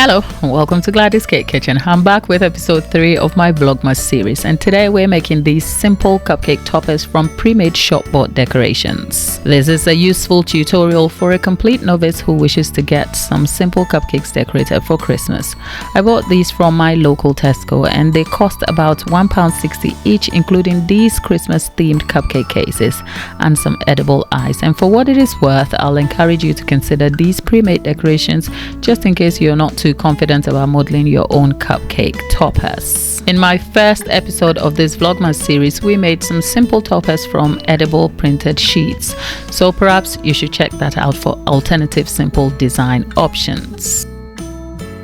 Hello and welcome to Gladys Cake Kitchen. I'm back with episode 3 of my Vlogmas series, and today we're making these simple cupcake toppers from pre-made shop-bought decorations. This is a useful tutorial for a complete novice who wishes to get some simple cupcakes decorated for Christmas. I bought these from my local Tesco and they cost about £1.60 each, including these Christmas themed cupcake cases and some edible ice. And for what it is worth, I'll encourage you to consider these pre-made decorations just in case you're not too confident about modeling your own cupcake toppers. In my first episode of this Vlogmas series, we made some simple toppers from edible printed sheets, so perhaps you should check that out for alternative simple design options.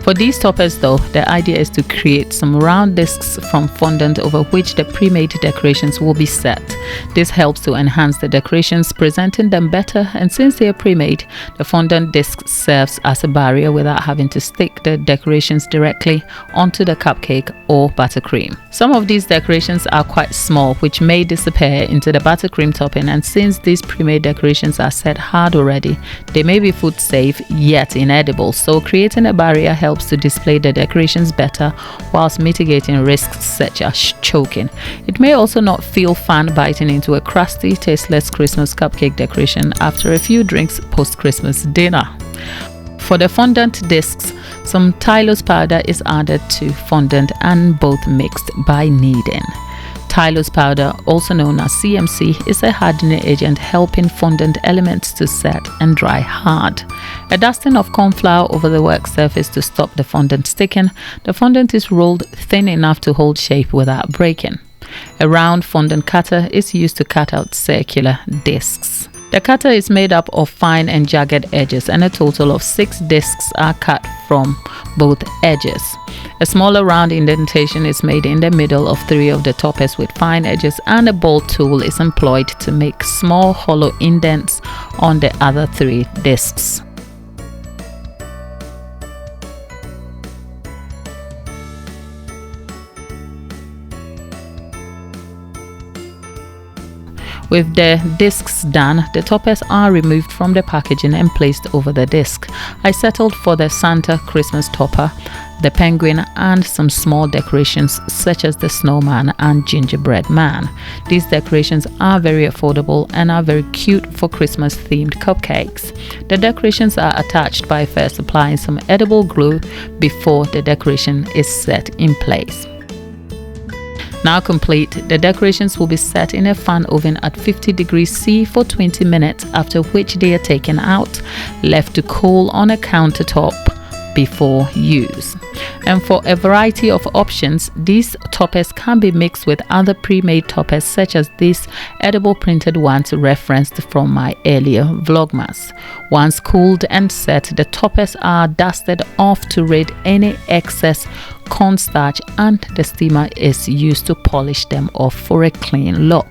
For these toppers though, the idea is to create some round discs from fondant over which the pre-made decorations will be set. This helps to enhance the decorations, presenting them better, and since they are pre-made, the fondant disc serves as a barrier without having to stick the decorations directly onto the cupcake or buttercream. Some of these decorations are quite small, which may disappear into the buttercream topping, and since these pre-made decorations are set hard already, they may be food safe yet inedible, so creating a barrier helps to display the decorations better whilst mitigating risks such as choking. It may also not feel fun biting into a crusty, tasteless Christmas cupcake decoration after a few drinks post-Christmas dinner. For the fondant discs, some Tylose powder is added to fondant and both mixed by kneading. Tylose powder, also known as CMC, is a hardening agent helping fondant elements to set and dry hard. A dusting of corn flour over the work surface to stop the fondant sticking. The fondant is rolled thin enough to hold shape without breaking. A round fondant cutter is used to cut out circular discs. The cutter is made up of fine and jagged edges, and a total of 6 discs are cut from both edges. A smaller round indentation is made in the middle of 3 of the toppers with fine edges, and a ball tool is employed to make small hollow indents on the other 3 discs. With the discs done, the toppers are removed from the packaging and placed over the disc. I settled for the Santa Christmas topper, the penguin, and some small decorations such as the snowman and gingerbread man. These decorations are very affordable and are very cute for Christmas themed cupcakes. The decorations are attached by first applying some edible glue before the decoration is set in place. Now complete, the decorations will be set in a fan oven at 50 degrees C for 20 minutes, after which they are taken out, left to cool on a countertop before use. And for a variety of options, these toppers can be mixed with other pre-made toppers such as these edible printed ones referenced from my earlier Vlogmas. Once cooled and set, the toppers are dusted off to rid any excess cornstarch, and the steamer is used to polish them off for a clean look.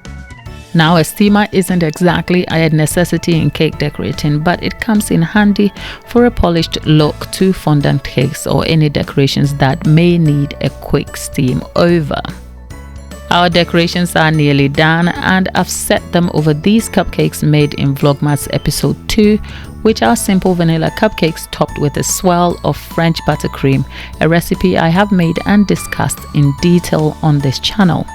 Now, a steamer isn't exactly a necessity in cake decorating, but it comes in handy for a polished look to fondant cakes or any decorations that may need a quick steam over. Our decorations are nearly done, and I've set them over these cupcakes made in Vlogmas episode 2, which are simple vanilla cupcakes topped with a swirl of French buttercream, a recipe I have made and discussed in detail on this channel.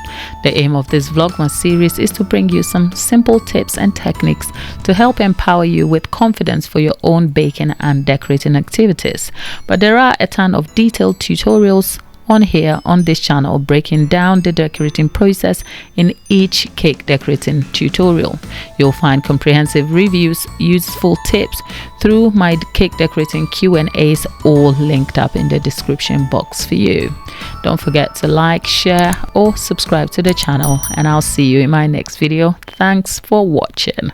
The aim of this Vlogmas series is to bring you some simple tips and techniques to help empower you with confidence for your own baking and decorating activities. But there are a ton of detailed tutorials on here on this channel, breaking down the decorating process in each cake decorating tutorial. You'll find comprehensive reviews, useful tips through my cake decorating Q&As, all linked up in the description box for you. Don't forget to like, share or subscribe to the channel, and I'll see you in my next video. Thanks for watching.